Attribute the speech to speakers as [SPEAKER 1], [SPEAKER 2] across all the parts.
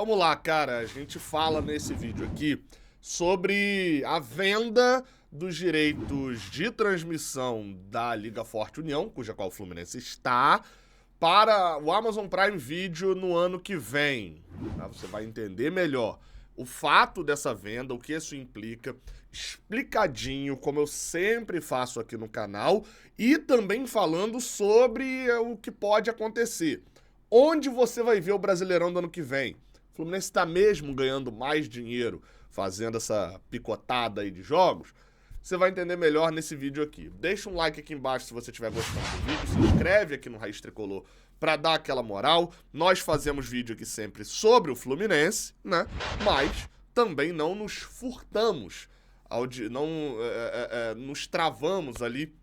[SPEAKER 1] Vamos lá, cara. A gente fala nesse vídeo aqui sobre a venda dos direitos de transmissão da Liga Forte União, cuja qual o Fluminense está, para o Amazon Prime Video no ano que vem. Tá? Você vai entender melhor o fato dessa venda, o que isso implica, explicadinho, como eu sempre faço aqui no canal, e também falando sobre o que pode acontecer. Onde você vai ver o Brasileirão do ano que vem? O Fluminense está mesmo ganhando mais dinheiro fazendo essa picotada aí de jogos? Você vai entender melhor nesse vídeo aqui. Deixa um like aqui embaixo se você estiver gostando do vídeo, se inscreve aqui no Raiz Tricolor para dar aquela moral. Nós fazemos vídeo aqui sempre sobre o Fluminense, né? Mas também não nos furtamos, não nos travamos ali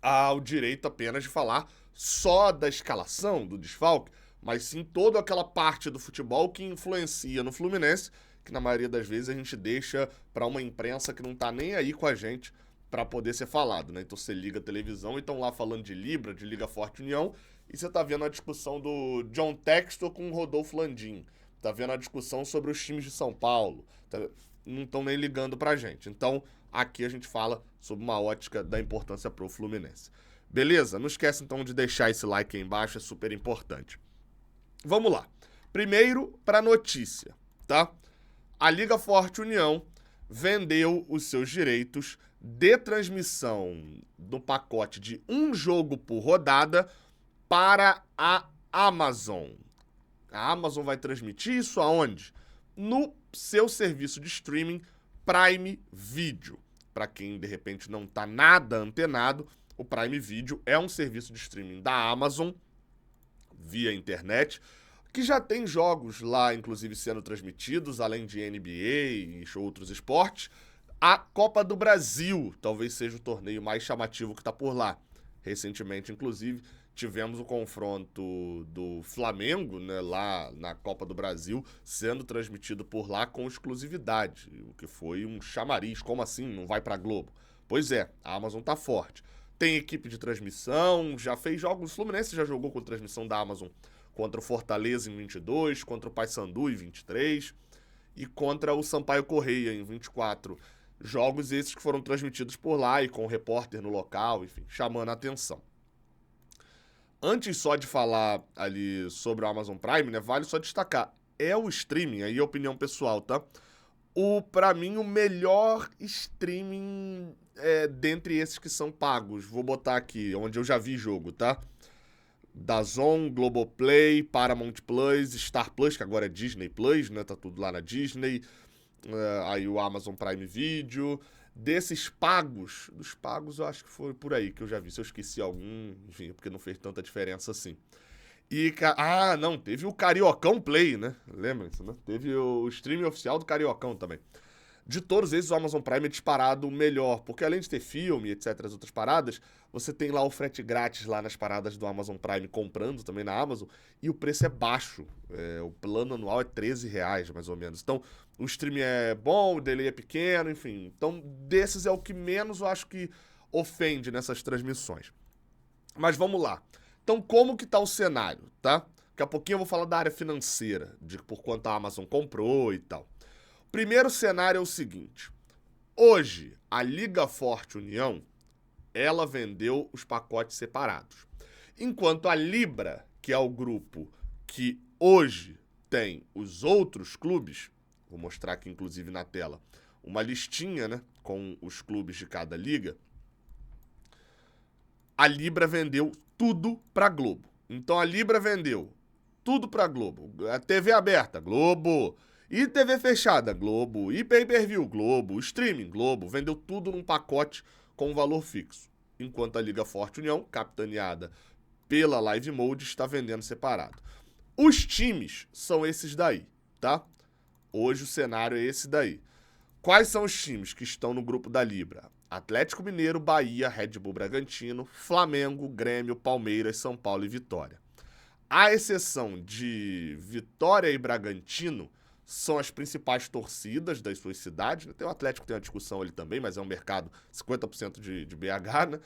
[SPEAKER 1] ao direito apenas de falar só da escalação, do desfalque, mas sim toda aquela parte do futebol que influencia no Fluminense, que na maioria das vezes a gente deixa para uma imprensa que não tá nem aí com a gente para poder ser falado, né? Então você liga a televisão e estão lá falando de Libra, de Liga Forte União, e você tá vendo a discussão do John Textor com o Rodolfo Landim, tá vendo a discussão sobre os times de São Paulo, não estão nem ligando pra gente. Então, aqui a gente fala sobre uma ótica da importância pro Fluminense. Beleza? Não esquece então de deixar esse like aí embaixo, é super importante. Vamos lá. Primeiro, para notícia, tá? A Liga Forte União vendeu os seus direitos de transmissão do pacote de um jogo por rodada para a Amazon. A Amazon vai transmitir isso aonde? No seu serviço de streaming Prime Video. Para quem de repente não está nada antenado, o Prime Video é um serviço de streaming da Amazon via internet, que já tem jogos lá, inclusive, sendo transmitidos, além de NBA e outros esportes. A Copa do Brasil talvez seja o torneio mais chamativo que está por lá. Recentemente, inclusive, tivemos o confronto do Flamengo, né, lá na Copa do Brasil, sendo transmitido por lá com exclusividade, o que foi um chamariz. Como assim? Não vai pra Globo? Pois é, a Amazon tá forte. Tem equipe de transmissão, já fez jogos. O Fluminense já jogou com transmissão da Amazon contra o Fortaleza em 22, contra o Paysandu em 23 e contra o Sampaio Correia em 24. Jogos esses que foram transmitidos por lá e com o repórter no local, enfim, chamando a atenção. Antes só de falar ali sobre o Amazon Prime, né, vale só destacar, é o streaming, aí é opinião pessoal, tá? Pra mim, o melhor streaming dentre esses que são pagos. Vou botar aqui, onde eu já vi jogo, tá? DAZN, Globoplay, Paramount Plus, Star Plus, que agora é Disney Plus, né? Tá tudo lá na Disney. Aí o Amazon Prime Video. Desses pagos, dos pagos eu acho que foi por aí que eu já vi. Se eu esqueci algum, enfim, porque não fez tanta diferença assim. Não, teve o Cariocão Play, né? Lembra isso, né? Teve o streaming oficial do Cariocão também. De todos esses, o Amazon Prime é disparado o melhor, porque além de ter filme, etc, as outras paradas, você tem lá o frete grátis lá nas paradas do Amazon Prime, comprando também na Amazon, e o preço é baixo. O plano anual é R$13, mais ou menos. Então, o streaming é bom, o delay é pequeno, enfim. Então, desses é o que menos eu acho que ofende nessas transmissões. Mas vamos lá. Então, como que tá o cenário, tá? Daqui a pouquinho eu vou falar da área financeira, de por quanto a Amazon comprou e tal. Primeiro cenário é o seguinte. Hoje, a Liga Forte União, ela vendeu os pacotes separados. Enquanto a Libra, que é o grupo que hoje tem os outros clubes, vou mostrar aqui inclusive na tela, uma listinha, né, com os clubes de cada liga, a Libra vendeu tudo para Globo. Então a Libra vendeu tudo para Globo. A TV aberta, Globo. E TV fechada, Globo. E pay-per-view, Globo. Streaming, Globo. Vendeu tudo num pacote com um valor fixo. Enquanto a Liga Forte União, capitaneada pela Live Mode, está vendendo separado. Os times são esses daí, tá? Hoje o cenário é esse daí. Quais são os times que estão no grupo da Libra? Atlético Mineiro, Bahia, Red Bull Bragantino, Flamengo, Grêmio, Palmeiras, São Paulo e Vitória. À exceção de Vitória e Bragantino, são as principais torcidas das suas cidades. Tem o Atlético, tem uma discussão ali também, mas é um mercado 50% de BH, né?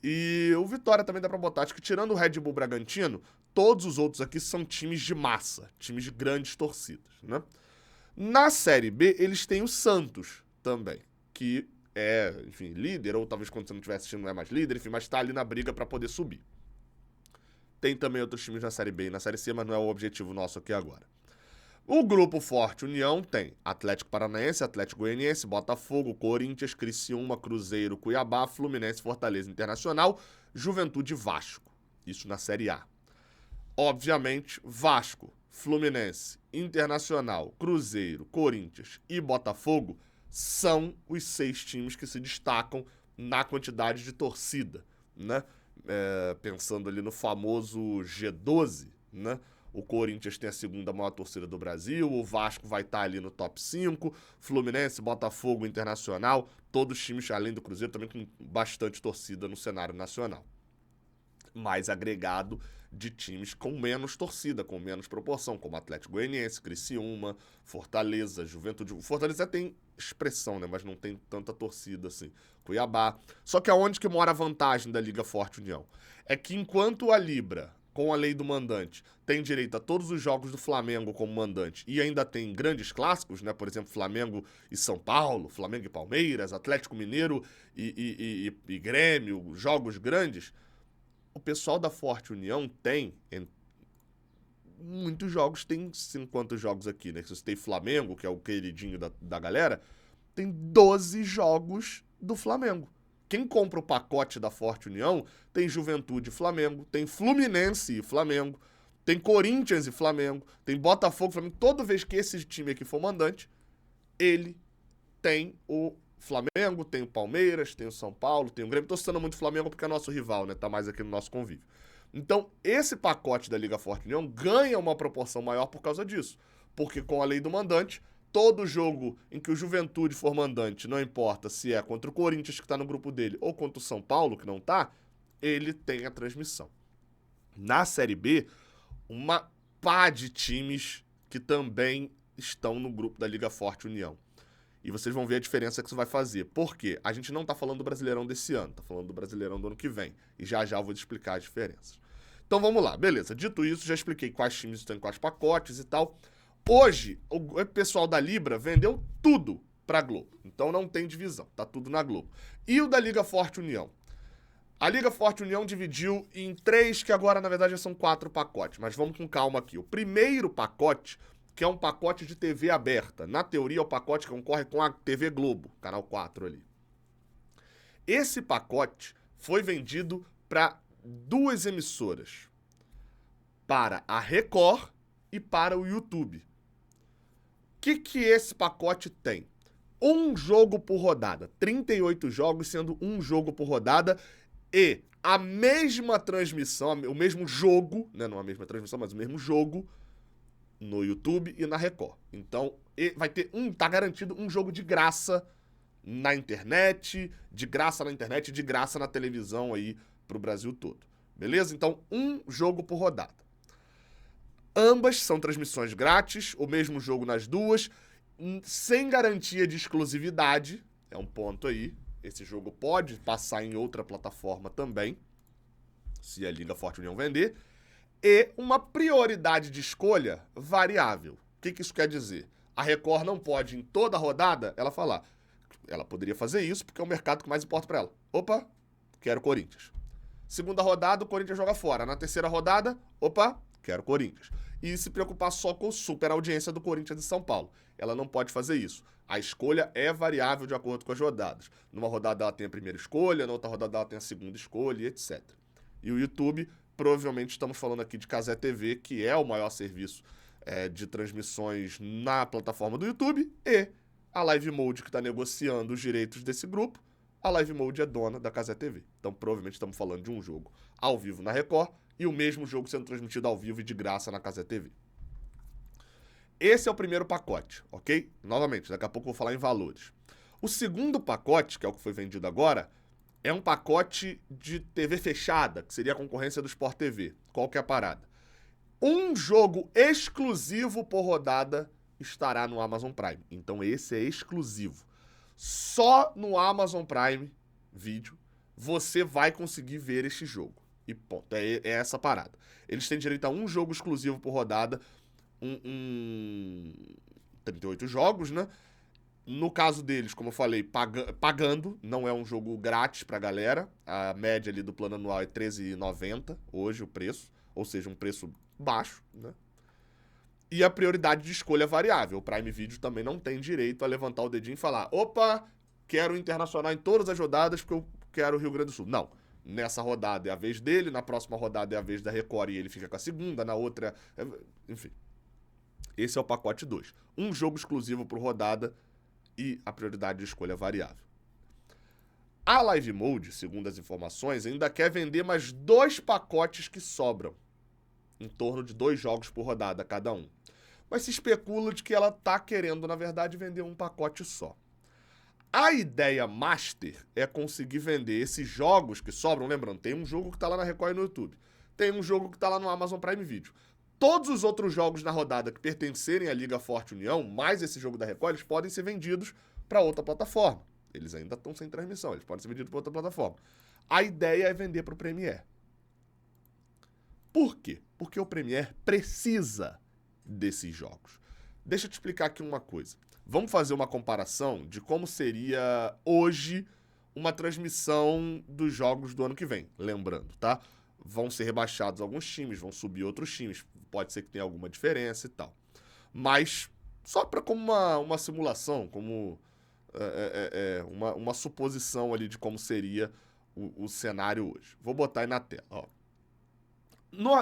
[SPEAKER 1] E o Vitória também dá pra botar. Acho que tirando o Red Bull Bragantino, todos os outros aqui são times de massa, times de grandes torcidas, né? Na Série B, eles têm o Santos também, que é, enfim, líder, ou talvez quando você não estiver assistindo não é mais líder, enfim, mas tá ali na briga pra poder subir. Tem também outros times na Série B e na Série C, mas não é o objetivo nosso aqui agora. O grupo Forte União tem Atlético Paranaense, Atlético Goianiense, Botafogo, Corinthians, Criciúma, Cruzeiro, Cuiabá, Fluminense, Fortaleza, Internacional, Juventude e Vasco. Isso na Série A. Obviamente, Vasco, Fluminense, Internacional, Cruzeiro, Corinthians e Botafogo são os 6 times que se destacam na quantidade de torcida, né? Pensando ali no famoso G12, né? O Corinthians tem a segunda maior torcida do Brasil, o Vasco vai estar ali no top 5, Fluminense, Botafogo, Internacional, todos os times, além do Cruzeiro, também com bastante torcida no cenário nacional. Mais agregado de times com menos torcida, com menos proporção, como Atlético Goianiense, Criciúma, Fortaleza, Juventude. O Fortaleza tem expressão, né, mas não tem tanta torcida assim. Cuiabá. Só que aonde que mora a vantagem da Liga Forte União? É que enquanto a Libra, com a lei do mandante, tem direito a todos os jogos do Flamengo como mandante e ainda tem grandes clássicos, né? Por exemplo, Flamengo e São Paulo, Flamengo e Palmeiras, Atlético Mineiro e Grêmio, jogos grandes. O pessoal da Forte União tem muitos jogos, tem 50 jogos aqui, né? Se você tem Flamengo, que é o queridinho da galera, tem 12 jogos do Flamengo. Quem compra o pacote da Forte União tem Juventude e Flamengo, tem Fluminense e Flamengo, tem Corinthians e Flamengo, tem Botafogo e Flamengo. Toda vez que esse time aqui for mandante, ele tem o Flamengo, tem o Palmeiras, tem o São Paulo, tem o Grêmio. Tô citando muito o Flamengo porque é nosso rival, né? Tá mais aqui no nosso convívio. Então, esse pacote da Liga Forte União ganha uma proporção maior por causa disso. Porque com a lei do mandante, todo jogo em que o Juventude for mandante, não importa se é contra o Corinthians, que tá no grupo dele, ou contra o São Paulo, que não tá, ele tem a transmissão. Na Série B, uma pá de times que também estão no grupo da Liga Forte União. E vocês vão ver a diferença que isso vai fazer. Por quê? A gente não tá falando do Brasileirão desse ano, tá falando do Brasileirão do ano que vem. E já já eu vou te explicar as diferenças. Então vamos lá, beleza. Dito isso, já expliquei quais times estão em quais pacotes e tal. Hoje, o pessoal da Libra vendeu tudo pra Globo. Então não tem divisão, tá tudo na Globo. E o da Liga Forte União? A Liga Forte União dividiu em 3, que agora na verdade já são 4 pacotes. Mas vamos com calma aqui. O primeiro pacote, que é um pacote de TV aberta. Na teoria é o pacote que concorre com a TV Globo, canal 4 ali. Esse pacote foi vendido para 2 emissoras. Para a Record e para o YouTube. O que esse pacote tem? Um jogo por rodada. 38 jogos, sendo um jogo por rodada. E a mesma transmissão, o mesmo jogo, né? Não a mesma transmissão, mas o mesmo jogo no YouTube e na Record. Então, vai ter tá garantido um jogo de graça na internet, de graça na televisão aí pro Brasil todo. Beleza? Então, um jogo por rodada. Ambas são transmissões grátis, o mesmo jogo nas duas, sem garantia de exclusividade, é um ponto aí. Esse jogo pode passar em outra plataforma também, se a Liga Forte União vender. E uma prioridade de escolha variável. O que isso quer dizer? A Record não pode, em toda rodada, ela falar. Ela poderia fazer isso porque é o mercado que mais importa para ela. Opa, quero Corinthians. Segunda rodada, o Corinthians joga fora. Na terceira rodada, opa, quero Corinthians. E se preocupar só com a super audiência do Corinthians e São Paulo. Ela não pode fazer isso. A escolha é variável de acordo com as rodadas. Numa rodada ela tem a primeira escolha, na outra rodada ela tem a segunda escolha, etc. E o YouTube, provavelmente estamos falando aqui de Cazé TV, que é o maior serviço de transmissões na plataforma do YouTube, e a Live Mode, que está negociando os direitos desse grupo. A Live Mode é dona da Cazé TV. Então, provavelmente estamos falando de um jogo ao vivo na Record e o mesmo jogo sendo transmitido ao vivo e de graça na Cazé TV. Esse é o primeiro pacote, ok? Novamente, daqui a pouco eu vou falar em valores. O segundo pacote, que é o que foi vendido agora, é um pacote de TV fechada, que seria a concorrência do Sport TV. Qual que é a parada? Um jogo exclusivo por rodada estará no Amazon Prime. Então esse é exclusivo. Só no Amazon Prime Video você vai conseguir ver este jogo. E ponto. É essa parada. Eles têm direito a um jogo exclusivo por rodada, 38 jogos, né? No caso deles, como eu falei, pagando, não é um jogo grátis pra galera. A média ali do plano anual é R$13,90 hoje o preço, ou seja, um preço baixo, né? E a prioridade de escolha é variável. O Prime Video também não tem direito a levantar o dedinho e falar: opa, quero o Internacional em todas as rodadas porque eu quero o Rio Grande do Sul. Não. Nessa rodada é a vez dele, na próxima rodada é a vez da Record e ele fica com a segunda, na outra... Enfim. Esse é o pacote 2. Um jogo exclusivo por rodada e a prioridade de escolha é variável. A Live Mode, segundo as informações, ainda quer vender mais 2 pacotes que sobram. Em torno de 2 jogos por rodada cada um. Mas se especula de que ela tá querendo, na verdade, vender um pacote só. A ideia master é conseguir vender esses jogos que sobram. Lembrando, tem um jogo que tá lá na Record e no YouTube. Tem um jogo que tá lá no Amazon Prime Video. Todos os outros jogos na rodada que pertencerem à Liga Forte União, mais esse jogo da Record, eles podem ser vendidos para outra plataforma. Eles ainda estão sem transmissão, eles podem ser vendidos para outra plataforma. A ideia é vender para o Premiere. Por quê? Porque o Premiere precisa desses jogos. Deixa eu te explicar aqui uma coisa. Vamos fazer uma comparação de como seria hoje uma transmissão dos jogos do ano que vem. Lembrando, tá? Vão ser rebaixados alguns times, vão subir outros times. Pode ser que tenha alguma diferença e tal. Mas, só para como uma simulação, como uma suposição ali de como seria o cenário hoje. Vou botar aí na tela, ó.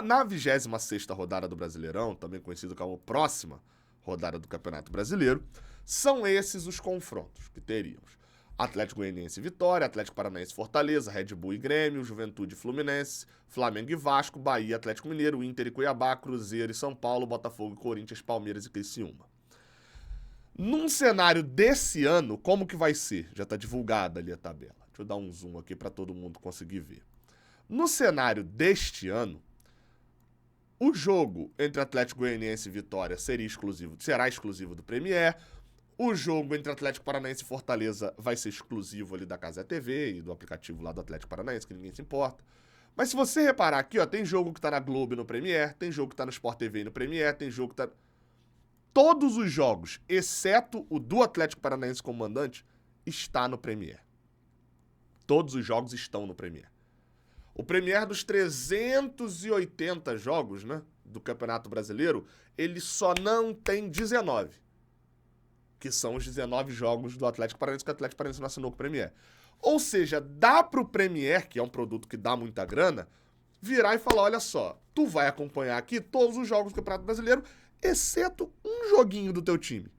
[SPEAKER 1] Na 26ª rodada do Brasileirão, também conhecido como próxima rodada do Campeonato Brasileiro, são esses os confrontos que teríamos. Atlético Goianiense e Vitória, Atlético Paranaense e Fortaleza, Red Bull e Grêmio, Juventude e Fluminense, Flamengo e Vasco, Bahia, Atlético Mineiro, Inter e Cuiabá, Cruzeiro e São Paulo, Botafogo e Corinthians, Palmeiras e Criciúma. Num cenário desse ano, como que vai ser? Já está divulgada ali a tabela. Deixa eu dar um zoom aqui para todo mundo conseguir ver. No cenário deste ano, o jogo entre Atlético Goianiense e Vitória será exclusivo do Premiere. O jogo entre Atlético Paranaense e Fortaleza vai ser exclusivo ali da Casa TV e do aplicativo lá do Atlético Paranaense, que ninguém se importa. Mas se você reparar aqui, ó, tem jogo que tá na Globo e no Premiere, tem jogo que tá no Sport TV e no Premiere, tem jogo que tá... Todos os jogos, exceto o do Atlético Paranaense como mandante, está no Premiere. Todos os jogos estão no Premiere. O Premiere dos 380 jogos, né, do Campeonato Brasileiro, ele só não tem 19. Que são os 19 jogos do Atlético Paranaense, que o Atlético Paranaense não assinou com o Premiere. Ou seja, dá pro Premiere, que é um produto que dá muita grana, virar e falar, olha só, tu vai acompanhar aqui todos os jogos do Campeonato Brasileiro, exceto um joguinho do teu time.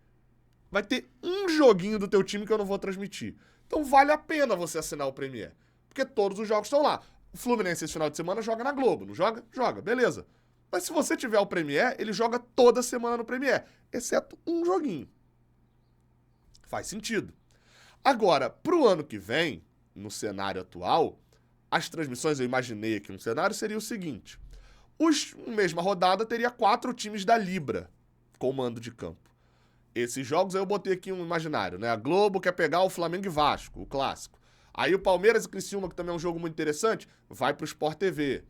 [SPEAKER 1] Vai ter um joguinho do teu time que eu não vou transmitir. Então vale a pena você assinar o Premiere. Porque todos os jogos estão lá. O Fluminense esse final de semana joga na Globo, não joga? Joga, beleza. Mas se você tiver o Premiere, ele joga toda semana no Premiere, exceto um joguinho. Faz sentido. Agora, pro ano que vem, no cenário atual, as transmissões, eu imaginei aqui um cenário, seria o seguinte. Mesma rodada teria 4 times da Libra com mando de campo. Esses jogos aí eu botei aqui um imaginário, né? A Globo quer pegar o Flamengo e Vasco, o clássico. Aí o Palmeiras e Criciúma, que também é um jogo muito interessante, vai pro Sport TV.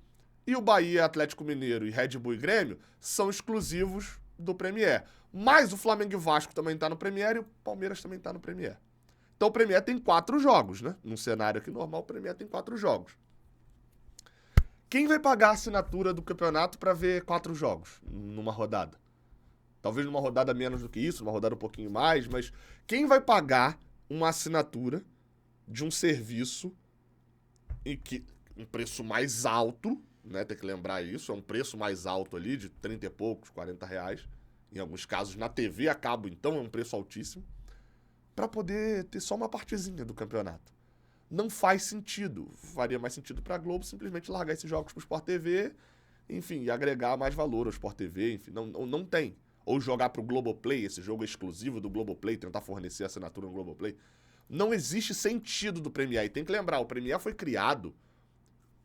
[SPEAKER 1] E o Bahia, Atlético Mineiro e Red Bull e Grêmio são exclusivos do Premiere. Mas o Flamengo e Vasco também tá no Premiere e o Palmeiras também tá no Premiere. Então o Premiere tem 4 jogos, né? Num cenário aqui normal, o Premiere tem 4 jogos. Quem vai pagar a assinatura do campeonato para ver 4 jogos numa rodada? Talvez numa rodada menos do que isso, numa rodada um pouquinho mais, mas quem vai pagar uma assinatura de um serviço em que um preço mais alto, né? Tem que lembrar isso, é um preço mais alto ali, de 30 e poucos, 40 reais. Em alguns casos, na TV a cabo, então, é um preço altíssimo, para poder ter só uma partezinha do campeonato. Não faz sentido. Faria mais sentido para a Globo simplesmente largar esses jogos para o Sport TV, enfim, e agregar mais valor ao Sport TV, enfim, não tem. Ou jogar para o Globoplay, esse jogo exclusivo do Globoplay, tentar fornecer assinatura no Globoplay. Não existe sentido do Premiere. E tem que lembrar, o Premiere foi criado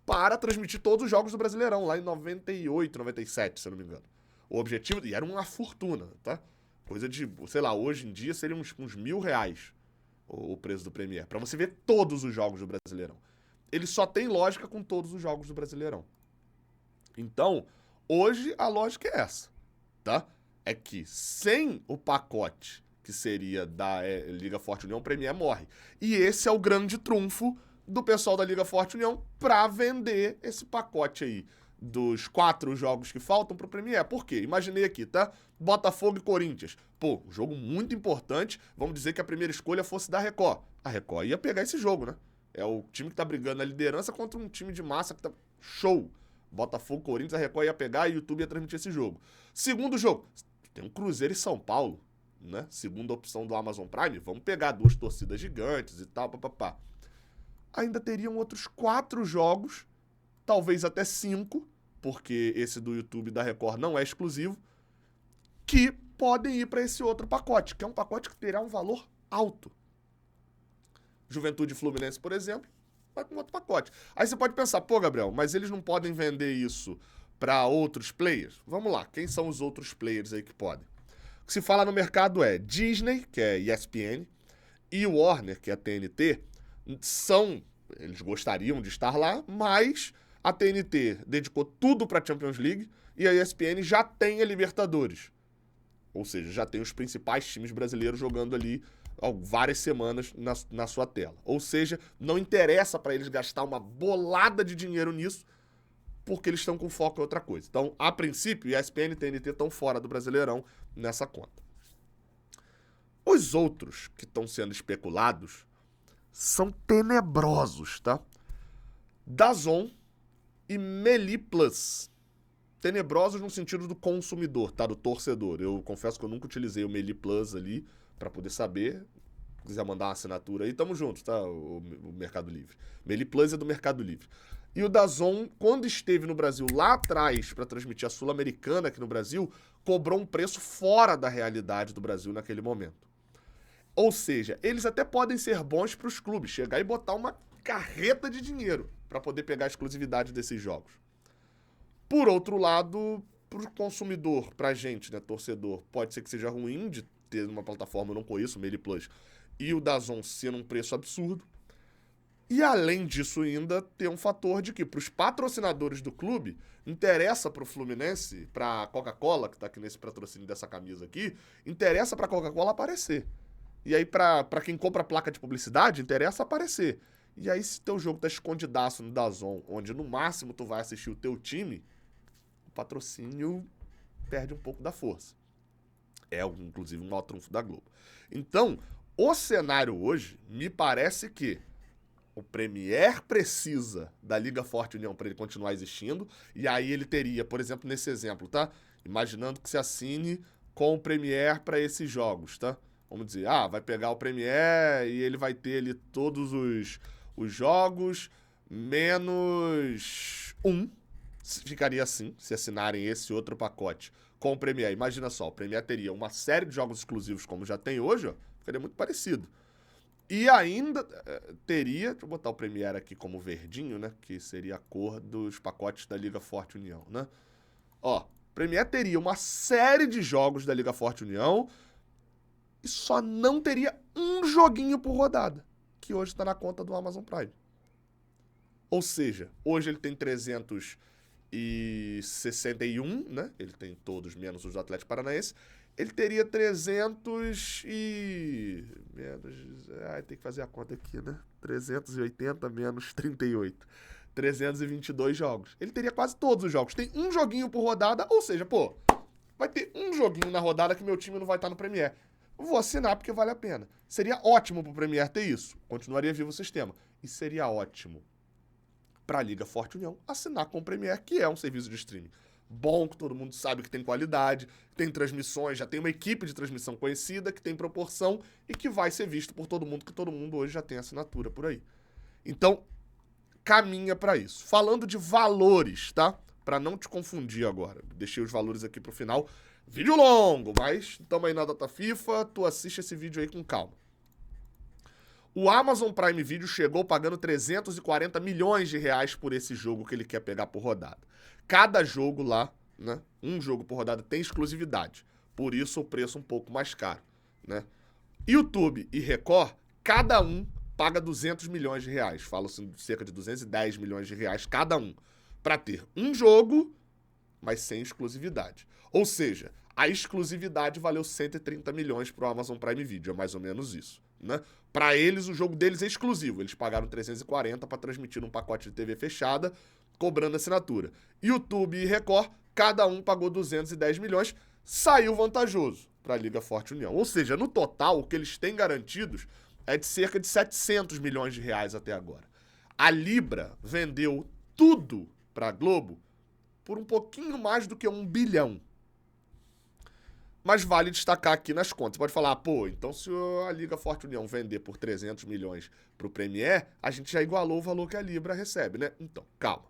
[SPEAKER 1] para transmitir todos os jogos do Brasileirão, lá em 98, 97, se eu não me engano. O objetivo, e era uma fortuna, tá? Coisa de, sei lá, hoje em dia seria uns R$1.000 o preço do Premiere, pra você ver todos os jogos do Brasileirão. ele só tem lógica com todos os jogos do Brasileirão. Então, hoje a lógica é essa, tá? É que sem o pacote que seria da Liga Forte União, o Premier morre. E esse é o grande trunfo do pessoal da Liga Forte União pra vender esse pacote aí dos 4 jogos que faltam pro Premier. Por quê? Imaginei aqui, tá? Botafogo e Corinthians. Pô, um jogo muito importante. Vamos dizer que a primeira escolha fosse da Record. A Record ia pegar esse jogo, né? É o time que tá brigando na liderança contra um time de massa que tá... Show! Botafogo, Corinthians, a Record ia pegar e o YouTube ia transmitir esse jogo. Segundo jogo, tem um Cruzeiro e São Paulo, né? Segunda opção do Amazon Prime. Vamos pegar 2 torcidas gigantes e tal, papapá. Ainda teriam outros 4 jogos, talvez até 5, porque esse do YouTube e da Record não é exclusivo, que podem ir para esse outro pacote, que é um pacote que terá um valor alto. Juventude Fluminense, por exemplo, vai com outro pacote. Aí você pode pensar, pô, Gabriel, mas eles não podem vender isso para outros players? Vamos lá, quem são os outros players aí que podem? O que se fala no mercado é Disney, que é ESPN, e Warner, que é a TNT, eles gostariam de estar lá, mas a TNT dedicou tudo para a Champions League e a ESPN já tem a Libertadores. Ou seja, já tem os principais times brasileiros jogando ali várias semanas na sua tela. Ou seja, não interessa para eles gastar uma bolada de dinheiro nisso, porque eles estão com foco em outra coisa. Então, a princípio, ESPN e TNT estão fora do Brasileirão nessa conta. Os outros que estão sendo especulados são tenebrosos, tá? DAZN e Meli Plus. Tenebrosos no sentido do consumidor, tá? Do torcedor. Eu confesso que eu nunca utilizei o Meli Plus ali pra poder saber. Se quiser mandar uma assinatura aí, tamo junto, tá? O Mercado Livre. Meli Plus é do Mercado Livre. E o DAZN, quando esteve no Brasil lá atrás pra transmitir a Sul-Americana aqui no Brasil, cobrou um preço fora da realidade do Brasil naquele momento. Ou seja, eles até podem ser bons para os clubes, chegar e botar uma carreta de dinheiro para poder pegar a exclusividade desses jogos. Por outro lado, para o consumidor, para a gente, né, torcedor, pode ser que seja ruim de ter uma plataforma, eu não conheço, o Meli Plus, e o DAZN sendo um preço absurdo. E além disso ainda, tem um fator de que para os patrocinadores do clube, interessa para o Fluminense, para a Coca-Cola, que está aqui nesse patrocínio dessa camisa aqui, interessa para a Coca-Cola aparecer. E aí, pra quem compra placa de publicidade, interessa aparecer. E aí, se teu jogo tá escondidaço no DAZN, onde no máximo tu vai assistir o teu time, o patrocínio perde um pouco da força. É, inclusive, um maior trunfo da Globo. Então, o cenário hoje, me parece que o Premier precisa da Liga Forte União para ele continuar existindo, e aí ele teria, por exemplo, nesse exemplo, tá? Imaginando que se assine com o Premier para esses jogos, tá? Vamos dizer, vai pegar o Premier e ele vai ter ali todos os jogos, menos um. Ficaria assim, se assinarem esse outro pacote com o Premier. Imagina só, o Premier teria uma série de jogos exclusivos como já tem hoje, ó, ficaria muito parecido. E ainda teria, deixa eu botar o Premier aqui como verdinho, né, que seria a cor dos pacotes da Liga Forte União, né. Ó, o Premier teria uma série de jogos da Liga Forte União, e só não teria um joguinho por rodada, que hoje está na conta do Amazon Prime. Ou seja, hoje ele tem 361, né? Ele tem todos, menos os do Atlético Paranaense. Ele teria 300 e... tem que fazer a conta aqui, né? 380 menos 38. 322 jogos. Ele teria quase todos os jogos. Tem um joguinho por rodada, ou seja, pô, vai ter um joguinho na rodada que meu time não vai estar no Premier. Vou assinar porque vale a pena. Seria ótimo pro Premier ter isso. Continuaria vivo o sistema. E seria ótimo pra Liga Forte União assinar com o Premier, que é um serviço de streaming bom, que todo mundo sabe que tem qualidade, tem transmissões, já tem uma equipe de transmissão conhecida, que tem proporção e que vai ser visto por todo mundo, que todo mundo hoje já tem assinatura por aí. Então, caminha pra isso. Falando de valores, tá? Pra não te confundir agora. Deixei os valores aqui pro final. Vídeo longo, mas tamo aí na data FIFA, tu assiste esse vídeo aí com calma. O Amazon Prime Video chegou pagando 340 milhões de reais por esse jogo que ele quer pegar por rodada. Cada jogo lá, né, um jogo por rodada tem exclusividade, por isso o preço um pouco mais caro, né? YouTube e Record, cada um paga 200 milhões de reais. Fala-se de cerca de 210 milhões de reais cada um. Para ter um jogo, mas sem exclusividade. Ou seja, a exclusividade valeu 130 milhões pro Amazon Prime Video. É mais ou menos isso, né? Para eles, o jogo deles é exclusivo. Eles pagaram 340 para transmitir num pacote de TV fechada, cobrando assinatura. YouTube e Record, cada um pagou 210 milhões, saiu vantajoso para a Liga Forte União. Ou seja, no total, o que eles têm garantidos é de cerca de 700 milhões de reais até agora. A Libra vendeu tudo para a Globo por um pouquinho mais do que 1 bilhão. Mas vale destacar aqui nas contas. Você pode falar, pô, então se a Liga Forte União vender por 300 milhões para o Premier, a gente já igualou o valor que a Libra recebe, né? Então, calma.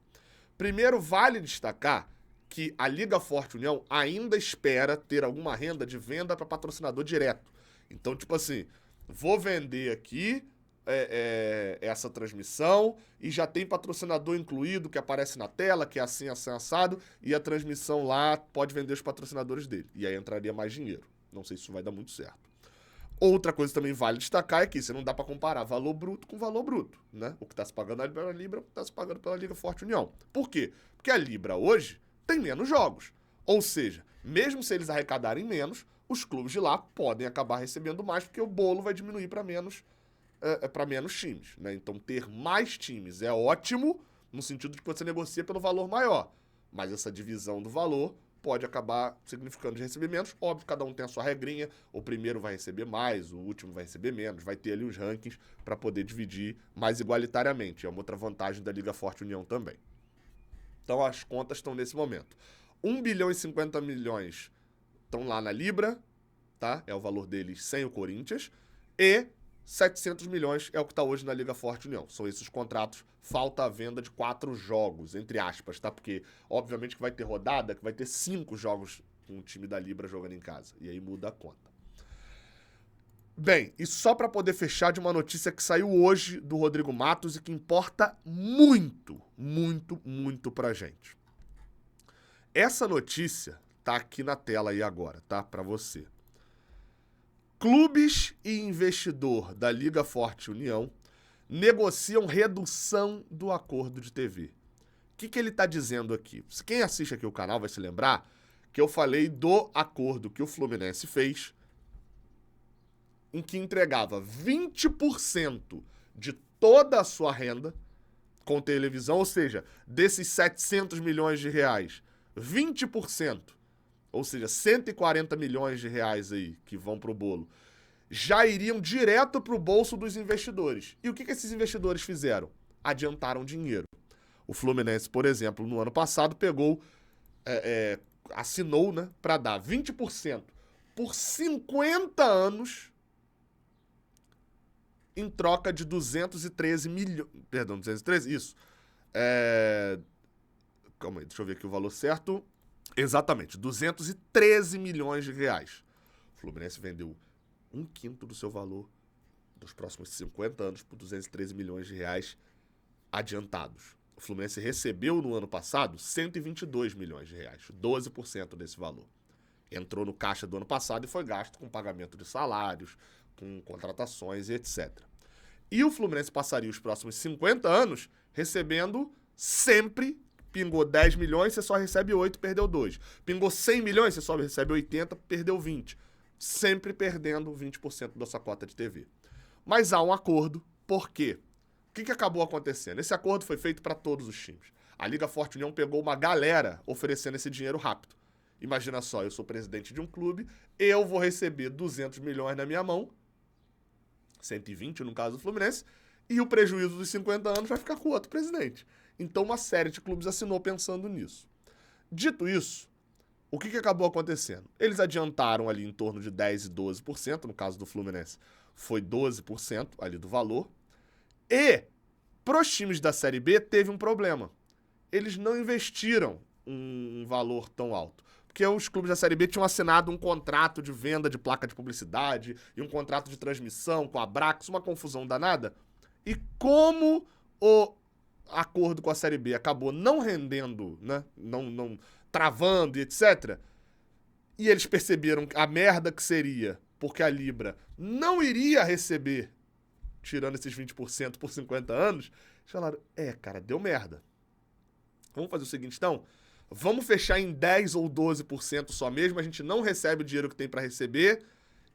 [SPEAKER 1] Primeiro, vale destacar que a Liga Forte União ainda espera ter alguma renda de venda para patrocinador direto. Então, tipo assim, vou vender aqui essa transmissão e já tem patrocinador incluído que aparece na tela, que é assim, assado, e a transmissão lá pode vender os patrocinadores dele. E aí entraria mais dinheiro. Não sei se isso vai dar muito certo. Outra coisa também vale destacar é que você não dá para comparar valor bruto com valor bruto, né? O que está se pagando pela Libra, o que está se pagando pela Liga Forte União. Por quê? Porque a Libra hoje tem menos jogos. Ou seja, mesmo se eles arrecadarem menos, os clubes de lá podem acabar recebendo mais, porque o bolo vai diminuir para menos times, né? Então ter mais times é ótimo, no sentido de que você negocia pelo valor maior. Mas essa divisão do valor pode acabar significando de receber menos. Óbvio, cada um tem a sua regrinha. O primeiro vai receber mais, o último vai receber menos. Vai ter ali os rankings para poder dividir mais igualitariamente. É uma outra vantagem da Liga Forte União também. Então as contas estão nesse momento. 1 bilhão e 50 milhões estão lá na Libra, tá? É o valor deles sem o Corinthians. E 700 milhões é o que está hoje na Liga Forte União. São esses contratos. Falta a venda de 4 jogos, entre aspas, tá? Porque, obviamente, que vai ter rodada, que vai ter 5 jogos com o time da Libra jogando em casa. E aí muda a conta. Bem, e só para poder fechar de uma notícia que saiu hoje do Rodrigo Matos e que importa muito, muito, muito pra gente. Essa notícia tá aqui na tela aí agora, tá? Para você. Clubes e investidor da Liga Forte União negociam redução do acordo de TV. O que ele está dizendo aqui? Quem assiste aqui o canal vai se lembrar que eu falei do acordo que o Fluminense fez, em que entregava 20% de toda a sua renda com televisão, ou seja, desses 700 milhões de reais, 20%, ou seja, 140 milhões de reais aí que vão pro bolo, já iriam direto pro bolso dos investidores. E o que esses investidores fizeram? Adiantaram dinheiro. O Fluminense, por exemplo, no ano passado pegou, assinou, né, para dar 20% por 50 anos em troca de 213 milhões... Perdão, 213? Isso. Calma aí, deixa eu ver aqui o valor certo. Exatamente, 213 milhões de reais. O Fluminense vendeu 1/5 do seu valor dos próximos 50 anos por 213 milhões de reais adiantados. O Fluminense recebeu no ano passado 122 milhões de reais, 12% desse valor. Entrou no caixa do ano passado e foi gasto com pagamento de salários, com contratações e etc. E o Fluminense passaria os próximos 50 anos recebendo sempre. Pingou 10 milhões, você só recebe 8, perdeu 2. Pingou 100 milhões, você só recebe 80, perdeu 20. Sempre perdendo 20% da sua cota de TV. Mas há um acordo, por quê? O que acabou acontecendo? Esse acordo foi feito para todos os times. A Liga Forte União pegou uma galera oferecendo esse dinheiro rápido. Imagina só, eu sou presidente de um clube, eu vou receber 200 milhões na minha mão, 120 no caso do Fluminense, e o prejuízo dos 50 anos vai ficar com o outro presidente. Então uma série de clubes assinou pensando nisso. Dito isso, o que acabou acontecendo? Eles adiantaram ali em torno de 10% e 12%, no caso do Fluminense foi 12% ali do valor, e pros times da Série B teve um problema. Eles não investiram um valor tão alto. Porque os clubes da Série B tinham assinado um contrato de venda de placa de publicidade e um contrato de transmissão com a Abrax, uma confusão danada. E como o acordo com a Série B acabou não rendendo, né, não travando e etc., e eles perceberam a merda que seria, porque a Libra não iria receber tirando esses 20% por 50 anos, eles falaram, cara, deu merda. Vamos fazer o seguinte, então, vamos fechar em 10 ou 12% só mesmo, a gente não recebe o dinheiro que tem para receber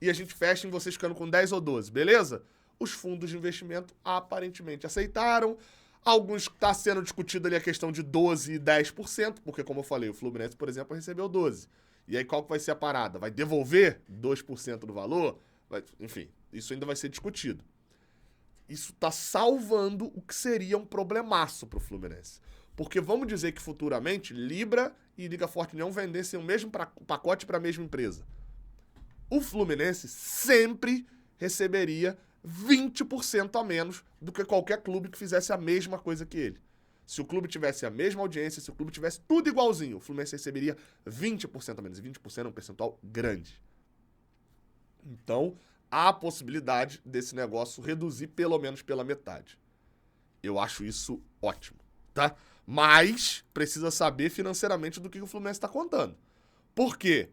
[SPEAKER 1] e a gente fecha em vocês ficando com 10 ou 12, beleza? Os fundos de investimento aparentemente aceitaram. Alguns está sendo discutido ali a questão de 12% e 10%, porque como eu falei, o Fluminense, por exemplo, recebeu 12%. E aí qual que vai ser a parada? Vai devolver 2% do valor? Enfim, isso ainda vai ser discutido. Isso está salvando o que seria um problemaço para o Fluminense. Porque vamos dizer que futuramente Libra e Liga Forte União vendessem o mesmo pacote para a mesma empresa. O Fluminense sempre receberia 20% a menos do que qualquer clube que fizesse a mesma coisa que ele. Se o clube tivesse a mesma audiência, se o clube tivesse tudo igualzinho, o Fluminense receberia 20% a menos. E 20% é um percentual grande. Então, há a possibilidade desse negócio reduzir pelo menos pela metade. Eu acho isso ótimo, tá? Mas precisa saber financeiramente do que o Fluminense está contando. Por quê?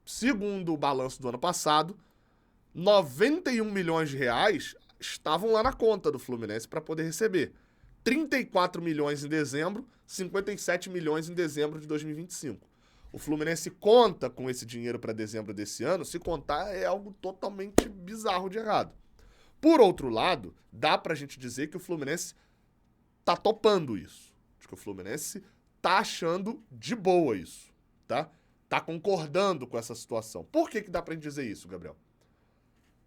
[SPEAKER 1] Segundo o balanço do ano passado, 91 milhões de reais estavam lá na conta do Fluminense para poder receber. 34 milhões em dezembro, 57 milhões em dezembro de 2025. O Fluminense conta com esse dinheiro para dezembro desse ano, se contar é algo totalmente bizarro de errado. Por outro lado, dá pra gente dizer que o Fluminense tá topando isso. Acho que o Fluminense tá achando de boa isso, tá? Tá concordando com essa situação. Por que dá pra gente dizer isso, Gabriel?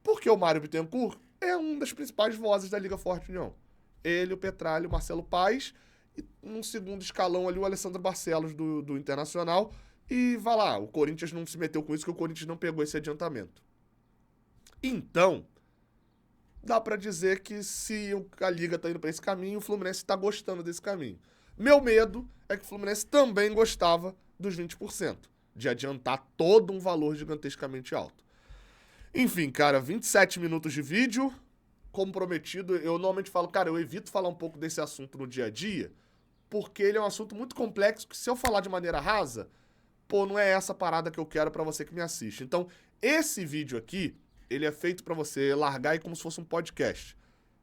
[SPEAKER 1] Porque o Mário Bittencourt é uma das principais vozes da Liga Forte União. Ele, o Petralha, o Marcelo Paes e num segundo escalão ali o Alessandro Barcelos do Internacional. E vai lá, o Corinthians não se meteu com isso, que o Corinthians não pegou esse adiantamento. Então, dá pra dizer que se a Liga tá indo pra esse caminho, o Fluminense tá gostando desse caminho. Meu medo é que o Fluminense também gostava dos 20%, de adiantar todo um valor gigantescamente alto. Enfim, cara, 27 minutos de vídeo, comprometido. Eu normalmente falo, cara, eu evito falar um pouco desse assunto no dia a dia, porque ele é um assunto muito complexo, que se eu falar de maneira rasa, não é essa parada que eu quero pra você que me assiste. Então, esse vídeo aqui, ele é feito pra você largar aí como se fosse um podcast.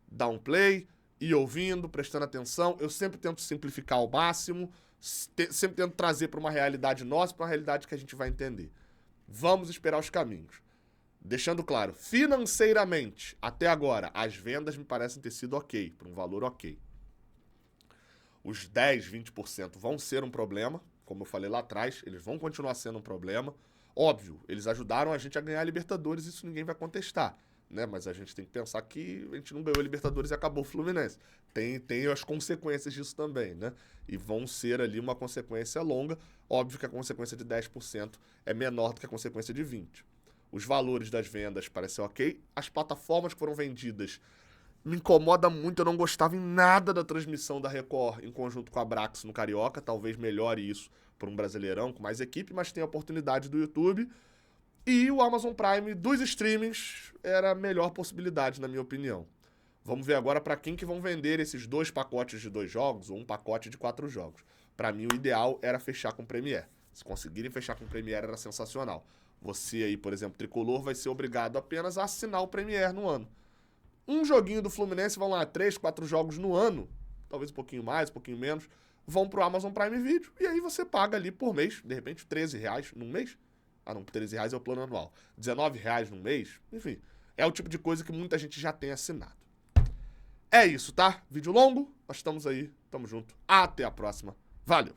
[SPEAKER 1] Dar um play, ir ouvindo, prestando atenção. Eu sempre tento simplificar ao máximo, sempre tento trazer pra uma realidade nossa, pra uma realidade que a gente vai entender. Vamos esperar os caminhos. Deixando claro, financeiramente, até agora, as vendas me parecem ter sido ok, por um valor ok. Os 10, 20% vão ser um problema, como eu falei lá atrás, eles vão continuar sendo um problema. Óbvio, eles ajudaram a gente a ganhar a Libertadores, isso ninguém vai contestar, né? Mas a gente tem que pensar que a gente não ganhou a Libertadores e acabou o Fluminense. Tem as consequências disso também, né? E vão ser ali uma consequência longa. Óbvio que a consequência de 10% é menor do que a consequência de 20%. Os valores das vendas parecem ok. As plataformas que foram vendidas me incomoda muito. Eu não gostava em nada da transmissão da Record em conjunto com a Brax no Carioca. Talvez melhore isso para um Brasileirão com mais equipe, mas tem a oportunidade do YouTube. E o Amazon Prime dos streamings era a melhor possibilidade, na minha opinião. Vamos ver agora para quem que vão vender esses 2 pacotes de 2 jogos ou um pacote de 4 jogos. Para mim, o ideal era fechar com Premiere. Se conseguirem fechar com Premiere, era sensacional. Você aí, por exemplo, tricolor, vai ser obrigado apenas a assinar o Premiere no ano. Um joguinho do Fluminense, vão lá, 3, 4 jogos no ano, talvez um pouquinho mais, um pouquinho menos, vão pro Amazon Prime Video, e aí você paga ali por mês, de repente, R$13 num mês. Ah, não, R$13 é o plano anual. R$19 num mês, enfim. É o tipo de coisa que muita gente já tem assinado. É isso, tá? Vídeo longo, nós estamos aí, tamo junto. Até a próxima. Valeu!